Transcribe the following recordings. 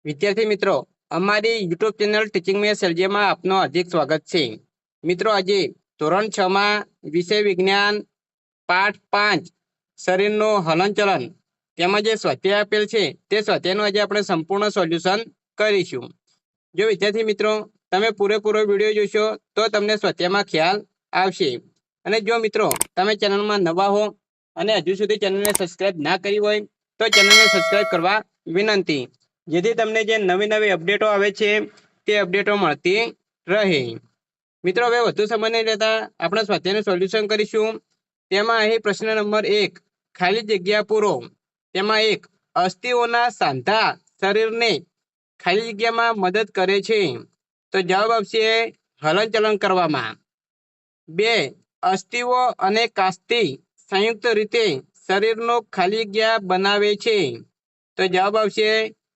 વિદ્યાર્થી મિત્રો, અમારી યુટ્યુબ ચેનલ ટીચિંગ મે સર્જે માં આપનું હાર્દિક સ્વાગત છે। મિત્રો, આજે ધોરણ 6 માં વિષય વિજ્ઞાન પાઠ 5 શરીરનું હલનચલન તેમાં જે સ્વાધ્યાય આપેલ છે તે સ્વાધ્યાયનું આજે આપણે સંપૂર્ણ સોલ્યુશન કરીશું। જો વિદ્યાર્થી મિત્રો તમે પૂરેપૂરો વિડીયો જોશો તો તમને સ્વાધ્યાયમાં ખ્યાલ આવશે। અને જો મિત્રો તમે ચેનલમાં નવા હો અને હજુ સુધી ચેનલને સબસ્ક્રાઇબ ના કરી હોય તો ચેનલને સબસ્ક્રાઇબ કરવા વિનંતી, જેથી તમને જે નવી નવી અપડેટો આવે છે તે અપડેટો મળતી રહે। મિત્રો, હવે વધુ સમય નહીં લેતા આપણે સ્વાધ્યાયનું સોલ્યુશન કરીશું। તેમાં અહીં પ્રશ્ન નંબર 1, ખાલી જગ્યા પૂરો। તેમાં 1, અસ્થિઓના સાંધા શરીરને ખાલી જગ્યામાં મદદ કરે છે, તો જવાબ આવશે હલનચલન કરવામાં। 2, અસ્થિઓ અને કાસ્તી સંયુક્ત રીતે શરીરનો ખાલી જગ્યા બનાવે છે, તો જવાબ આવશે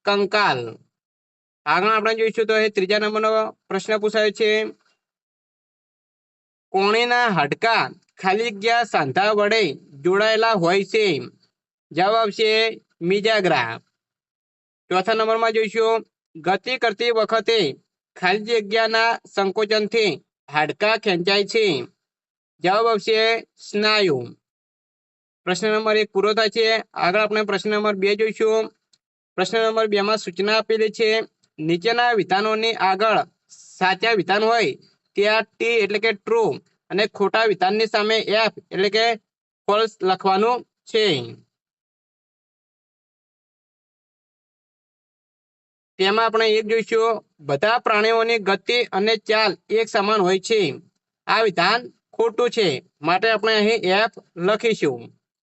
કંકાલ। આગળ આપણે જોઈશું તો એ ત્રીજા નંબરનો પ્રશ્ન પૂછાયો છે, કોણીના હાડકા ખાલી જગ્યા સાંધા વડે જોડાયેલા હોય છે, જવાબ આવશે મિજાગ્રા। ચોથા નંબરમાં જોઈશું, ગતિ કરતી વખતે ખાલી જગ્યાના સંકોચનથી હાડકા ખેંચાય છે, જવાબ આવશે સ્નાયુ। પ્રશ્ન નંબર 1 પૂરો થાય છે। આગળ આપણે પ્રશ્ન નંબર 2 જોઈશું। પ્રશ્ન નંબર 2 માં સૂચના આપેલી છે, નીચેના વિધાનોની આગળ સાચા વિધાન હોય ત્યાં ટી એટલે કે ટ્રુ અને ખોટા વિધાનની સામે એફ એટલે કે ફોલ્સ લખવાનું છે। તેમાં આપણે એક જોઈશું, બધા પ્રાણીઓની ગતિ અને ચાલ એક સમાન હોય છે, આ વિધાન ખોટું છે, માટે આપણે અહીં એફ લખીશું।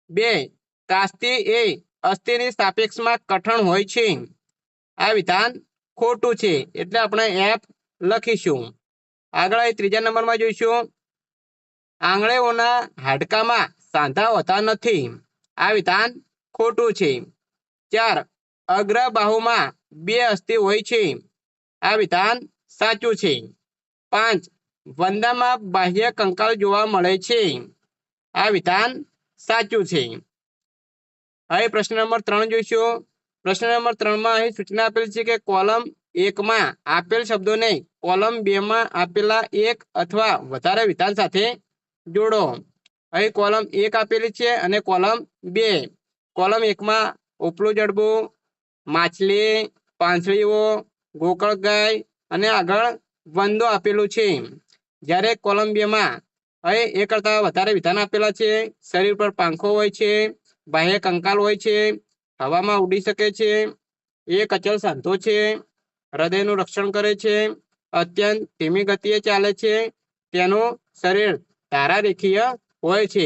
2, કાસ્તી એ અસ્થિની સાપેક્ષમાં કઠણ હોય છે, આ વિધાન ખોટું છે, એટલે આપણે એફ લખીશું। આગળ ત્રીજા નંબરમાં જોઈશું, આંગળીઓના હાડકામાં સાંધા હોતા નથી, આ વિધાન ખોટું છે। 4, અગ્ર બાહુમાં 2 અસ્થિ હોય છે, આ વિધાન સાચું છે। 5, વંદામાં બાહ્ય કંકાલ જોવા મળે છે, આ વિધાન સાચું છે। હવે પ્રશ્ન નંબર 3 જોઈશું। પ્રશ્ન નંબર 3 માં અહીં સૂચના આપેલ છે કે કોલમ 1 માં આપેલ શબ્દોને કોલમ 2 માં આપેલા એક અથવા વધારે વિધાન સાથે જોડો। અહીં કોલમ 1 આપેલી છે અને કોલમ 2। કોલમ 1 માં ઉપલું જડબું, માછલી, પાંસળીઓ, ગોકળગાય અને આગળ વંદો આપેલું છે, જ્યારે કોલમ 2 માં અહીં એક કરતાં વધારે વિધાન આપેલા છે, શરીર પર પાંખો હોય છે, બાહ્ય કંકાલ હોય છે, હવામાં ઉડી શકે છે, એક અચલ સાંધો છે, હૃદયનું રક્ષણ કરે છે, અત્યંત ધીમી ગતિએ ચાલે છે, તેનું શરીર ધારારેખીય હોય છે।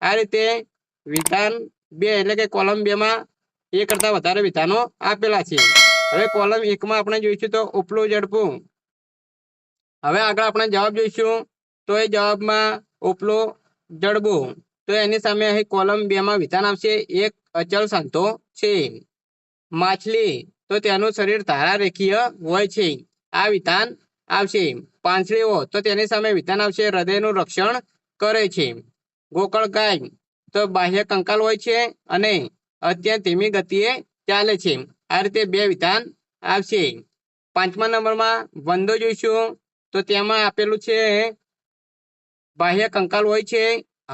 આ રીતે વિધાન 2 એટલે કે કોલમ 2 માં એક કરતાં વધારે વિધાનો આપેલા છે। હવે કોલમ 1 માં આપણે જોઈશું તો ઉપલું જડપું। હવે આગળ આપણે જવાબ જોઈશું તો એ જવાબમાં ઉપલું જડબું, તો એની સામે અહીં કોલમ 2 માં વિધાન આવશે એક અચલ સાંધો છે। માછલી, તો તેનું શરીર ધારારેખીય હોય છે, આ વિધાન આવશે। પાંસળીઓ, તો તેની સામે વિધાન આવશે હૃદયનું રક્ષણ કરે છે। ગોકળગાય, તો બાહ્ય કંકાલ હોય છે અને અત્યંત ધીમી ગતિએ ચાલે છે, આ રીતે 2 વિધાન આવશે। 5મા નંબરમાં વંદો જોઈશું, તો તેમાં આપેલું છે બાહ્ય કંકાલ હોય છે,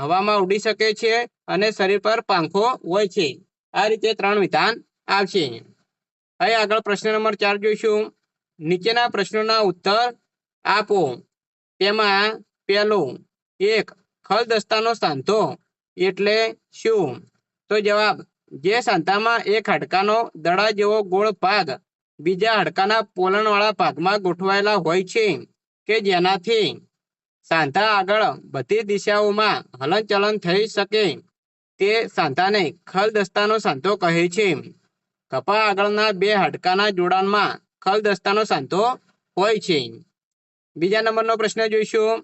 હવામાં ઉડી શકે છે અને શરીર પર પાંખો હોય છે, આ રીતે 3 વિધાન આવશે। હવે આગળ પ્રશ્ન નંબર 4 જોઈશું। નીચેના પ્રશ્નોના ઉત્તર આપો। તેમાં પહેલું, 1, ખલદસ્તાનો સાંધો એટલે શું? તો જવાબ, જે સાંધામાં એક હાડકાનો દડા જેવો ગોળ ભાગ બીજા હાડકાના પોલણવાળા ભાગમાં ગોઠવાયેલા હોય છે કે જેનાથી સાંધા આગળ બધી દિશાઓમાં હલનચલન થઈ શકે, તે સાંધાને ખલદસ્તાનો સાંધો કહે છે। કપા આગળના 2 હાડકાના જોડાણમાં ખલદસ્તાનો સાંધો હોય છે। બીજા નંબરનો પ્રશ્ન જોઈશું,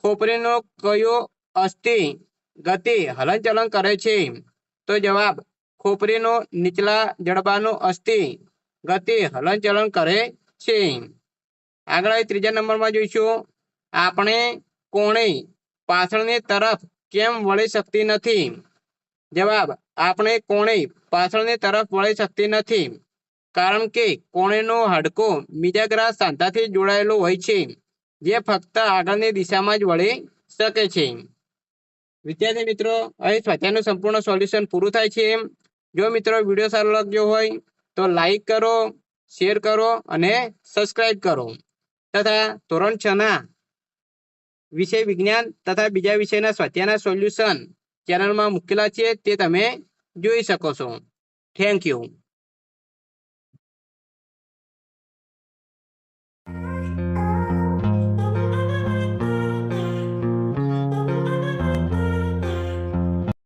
ખોપરીનો કયો અસ્થિ ગતિ હલનચલન કરે છે? તો જવાબ, ખોપરીનો નીચલા જડબાનો અસ્થિ ગતિ હલનચલન કરે છે। આગળ ત્રીજા નંબરમાં જોઈશું, આપણે કોણી પાછળની તરફ કેમ વળી શકતી નથી? જવાબ, આપણે કોણી પાછળની તરફ વળી શકતી નથી કારણ કે કોણેનો હાડકો મીજાગ્રા સાંધાથી જોડાયેલો હોય છે, જે ફક્ત આગળની દિશામાં જ વળી શકે છે. વિદ્યાર્થી મિત્રો, અહીં સ્વાધ્યાયનું સંપૂર્ણ સોલ્યુશન પૂરું થાય છે. જો મિત્રો વિડીયો સારો લાગ્યો હોય તો લાઈક કરો, શેર કરો અને સબસ્ક્રાઇબ કરો તથા ધોરણ 6ના વિષય વિજ્ઞાન તથા બીજા વિષયના સ્વાધ્યાયના સોલ્યુશન ચેનલમાં મૂકેલા છે, તે તમે જોઈ શકો છો. Thank you.